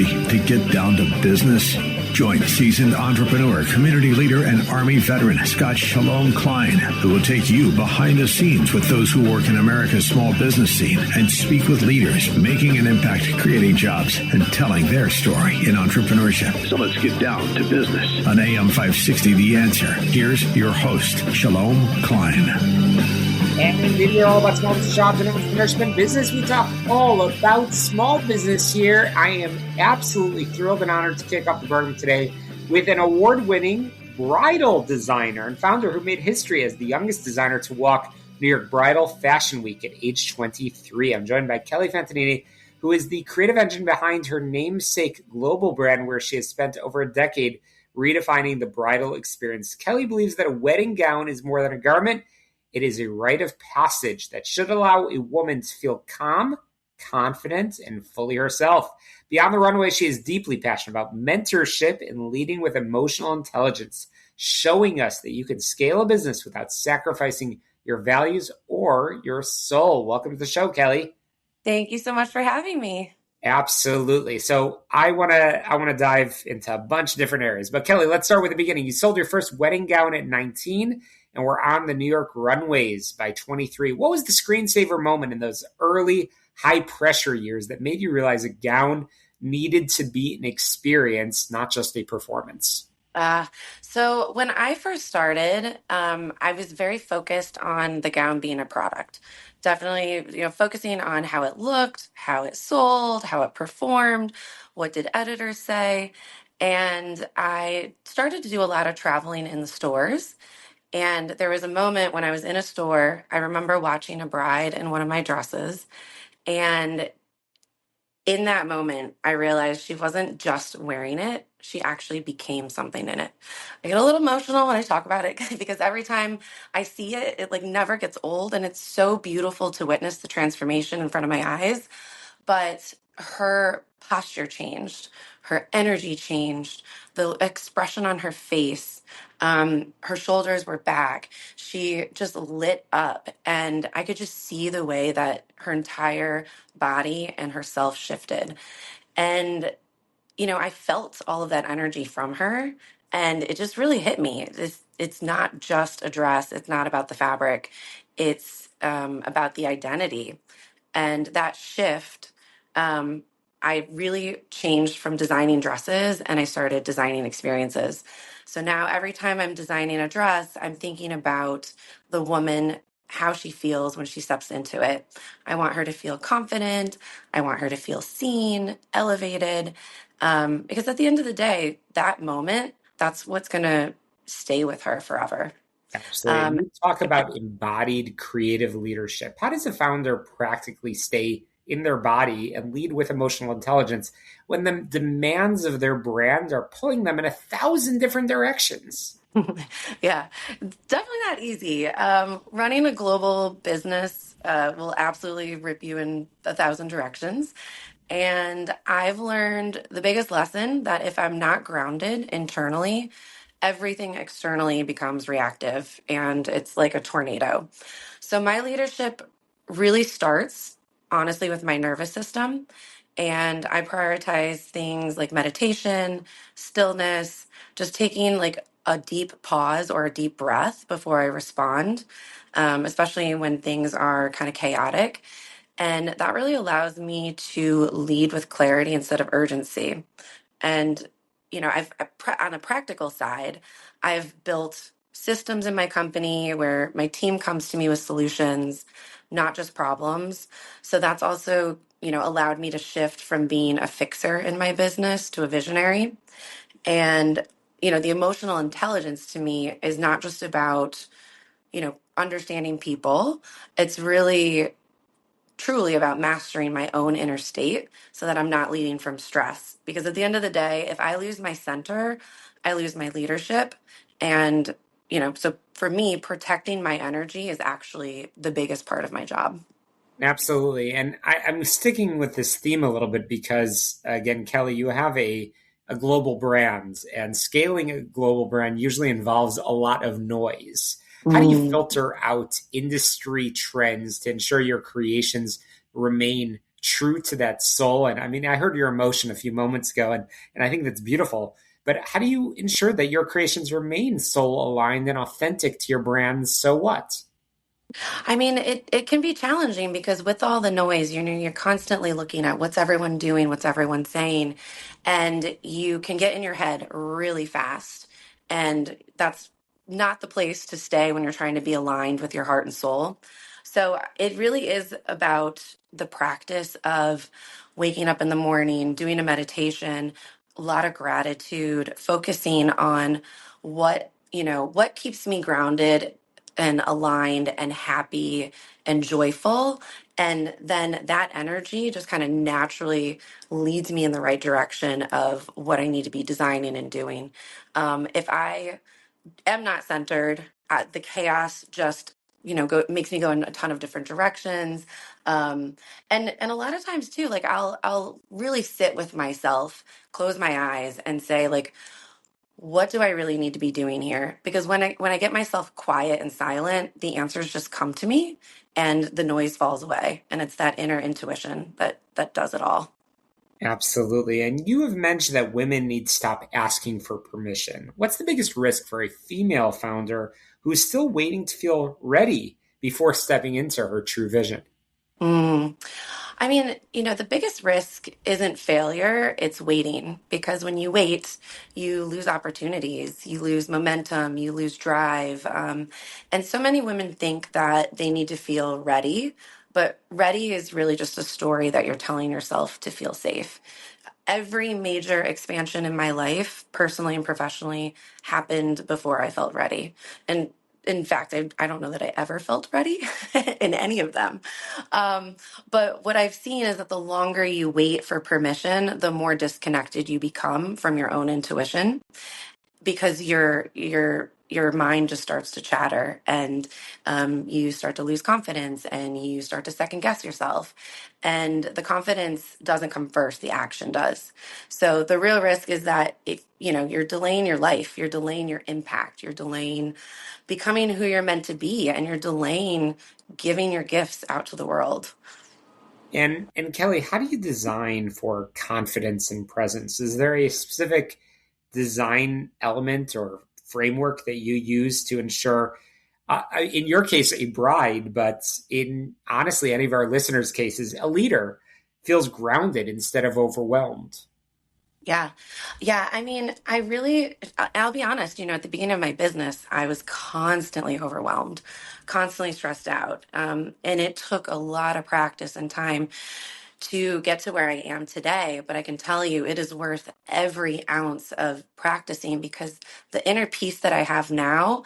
to get down to business? Join seasoned entrepreneur, community leader, and Army veteran Scott Shalom Klein, who will take you behind the scenes with those who work in America's small business scene and speak with leaders making an impact, creating jobs, and telling their story in entrepreneurship. So let's get down to business. On AM 560, The Answer, here's your host, Shalom Klein. And we are all about small business, jobs, and entrepreneurship and business. We talk all about small business here. I am absolutely thrilled and honored to kick off the program today with an award-winning bridal designer and founder who made history as the youngest designer to walk New York Bridal Fashion Week at age 23. I'm joined by Kelly Faetanini, who is the creative engine behind her namesake global brand, where she has spent over a decade redefining the bridal experience. Kelly believes that a wedding gown is more than a garment. It is a rite of passage that should allow a woman to feel calm, confident, and fully herself. Beyond the runway, she is deeply passionate about mentorship and leading with emotional intelligence, showing us that you can scale a business without sacrificing your values or your soul. Welcome to the show, Kelly. Thank you so much for having me. Absolutely. So I want to dive into a bunch of different areas. But Kelly, let's start with the beginning. You sold your first wedding gown at 19 and were on the New York runways by 23. What was the screensaver moment in those early high pressure years that made you realize a gown needed to be an experience, not just a performance? So when I first started, I was very focused on the gown being a product. Definitely, focusing on how it looked, how it sold, how it performed, what did editors say. And I started to do a lot of traveling in the stores. And there was a moment when I was in a store, I remember watching a bride in one of my dresses. And in that moment, I realized she wasn't just wearing it. She actually became something in it. I get a little emotional when I talk about it because every time I see it, it like never gets old. And it's so beautiful to witness the transformation in front of my eyes. But her posture changed, her energy changed, the expression on her face, her shoulders were back. She just lit up, and I could just see the way that her entire body and herself shifted. And, I felt all of that energy from her, and it just really hit me. It's not just a dress, it's not about the fabric, it's about the identity. And that shift, I really changed from designing dresses and I started designing experiences. So now every time I'm designing a dress, I'm thinking about the woman, how she feels when she steps into it. I want her to feel confident. I want her to feel seen, elevated. Because at the end of the day, that moment, that's what's going to stay with her forever. Absolutely. You talk about embodied creative leadership. How does a founder practically stay in their body and lead with emotional intelligence when the demands of their brand are pulling them in 1,000 different directions? Yeah, definitely not easy. Running a global business will absolutely rip you in 1,000 directions. And I've learned the biggest lesson that if I'm not grounded internally, everything externally becomes reactive and it's like a tornado. So my leadership really starts, honestly, with my nervous system. And I prioritize things like meditation, stillness, just taking like a deep pause or a deep breath before I respond, especially when things are kind of chaotic. And that really allows me to lead with clarity instead of urgency. And, on a practical side, I've built systems in my company where my team comes to me with solutions, not just problems. So that's also, allowed me to shift from being a fixer in my business to a visionary. And, the emotional intelligence to me is not just about, understanding people. It's really truly about mastering my own inner state so that I'm not leading from stress. Because at the end of the day, if I lose my center, I lose my leadership. And, so for me, protecting my energy is actually the biggest part of my job. Absolutely. And I'm sticking with this theme a little bit because, again, Kelly, you have a global brand, and scaling a global brand usually involves a lot of noise. How do you filter out industry trends to ensure your creations remain true to that soul. And I mean, I heard your emotion a few moments ago, and I think that's beautiful. But how do you ensure that your creations remain soul aligned and authentic to your brand? So what? I mean, it can be challenging because with all the noise, you're constantly looking at what's everyone doing, what's everyone saying, and you can get in your head really fast. And that's not the place to stay when you're trying to be aligned with your heart and soul. So it really is about the practice of waking up in the morning, doing a meditation, a lot of gratitude, focusing on what keeps me grounded and aligned and happy and joyful. And then that energy just kind of naturally leads me in the right direction of what I need to be designing and doing. If I am not centered, the chaos just makes me go in a ton of different directions. And a lot of times too, like I'll really sit with myself, close my eyes, and say like, what do I really need to be doing here? Because when I get myself quiet and silent, the answers just come to me and the noise falls away. And it's that inner intuition that does it all. Absolutely. And you have mentioned that women need to stop asking for permission. What's the biggest risk for a female founder who is still waiting to feel ready before stepping into her true vision? Mm. I mean, the biggest risk isn't failure, it's waiting. Because when you wait, you lose opportunities, you lose momentum, you lose drive. And so many women think that they need to feel ready, but ready is really just a story that you're telling yourself to feel safe. Every major expansion in my life, personally and professionally, happened before I felt ready. And in fact, I don't know that I ever felt ready in any of them. Um, but what I've seen is that the longer you wait for permission, the more disconnected you become from your own intuition because your mind just starts to chatter and you start to lose confidence and you start to second guess yourself, and the confidence doesn't come first, the action does. So the real risk is that if you're delaying your life, you're delaying your impact, you're delaying becoming who you're meant to be, and you're delaying giving your gifts out to the world. And Kelly, how do you design for confidence and presence? Is there a specific design element or framework that you use to ensure, in your case, a bride, but in honestly any of our listeners' cases, a leader feels grounded instead of overwhelmed? Yeah. Yeah. I mean, I'll be honest, at the beginning of my business, I was constantly overwhelmed, constantly stressed out. And it took a lot of practice and time to get to where I am today. But I can tell you, it is worth every ounce of practicing because the inner peace that I have now,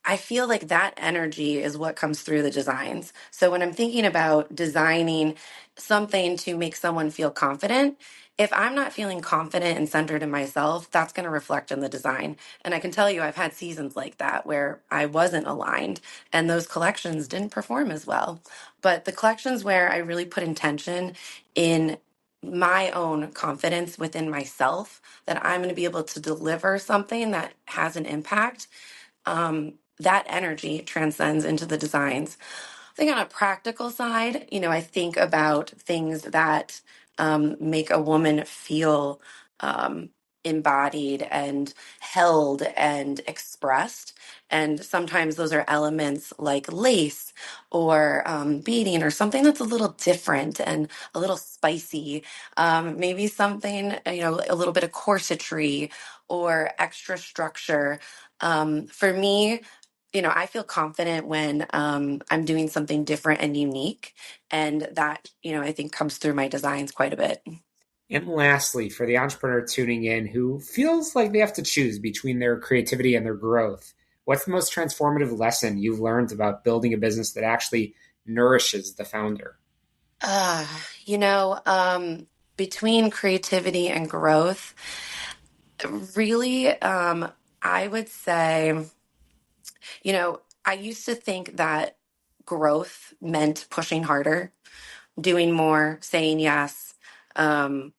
I feel like that energy is what comes through the designs. So when I'm thinking about designing something to make someone feel confident, if I'm not feeling confident and centered in myself, that's going to reflect in the design. And I can tell you, I've had seasons like that where I wasn't aligned and those collections didn't perform as well. But the collections where I really put intention in my own confidence within myself, that I'm going to be able to deliver something that has an impact, that energy transcends into the designs. I think on a practical side, I think about things that make a woman feel um, embodied and held and expressed. And sometimes those are elements like lace or beading or something that's a little different and a little spicy. Maybe something, a little bit of corsetry or extra structure. For me, I feel confident when I'm doing something different and unique. And that, I think comes through my designs quite a bit. And lastly, for the entrepreneur tuning in who feels like they have to choose between their creativity and their growth, what's the most transformative lesson you've learned about building a business that actually nourishes the founder? Uh, you know, Between creativity and growth, really, I would say, I used to think that growth meant pushing harder, doing more, saying yes. Um,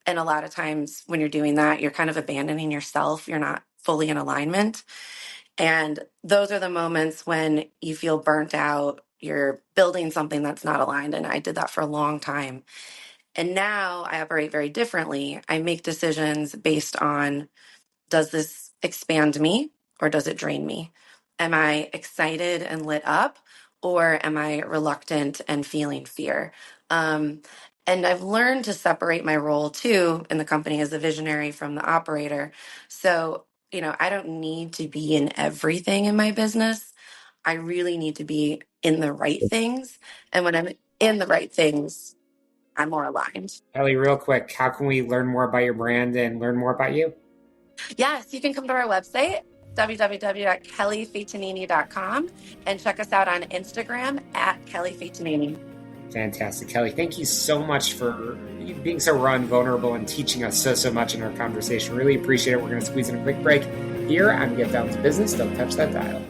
and a lot of times when you're doing that, you're kind of abandoning yourself. You're not fully in alignment. And those are the moments when you feel burnt out you're building something that's not aligned. And I did that for a long time. And now I operate very differently. I make decisions based on, does this expand me or does it drain me? Am I excited and lit up, or am I reluctant and feeling fear? And I've learned to separate my role too in the company as a visionary from the operator. So, I don't need to be in everything in my business. I really need to be in the right things. And when I'm in the right things, I'm more aligned. Kelly, real quick, how can we learn more about your brand and learn more about you? Yes, you can come to our website, www.kellyfaetanini.com, and check us out on Instagram at Kelly Faetanini. Fantastic. Kelly, thank you so much for being so raw and vulnerable and teaching us so much in our conversation. Really appreciate it. We're going to squeeze in a quick break here on Get Down to Business. Don't touch that dial.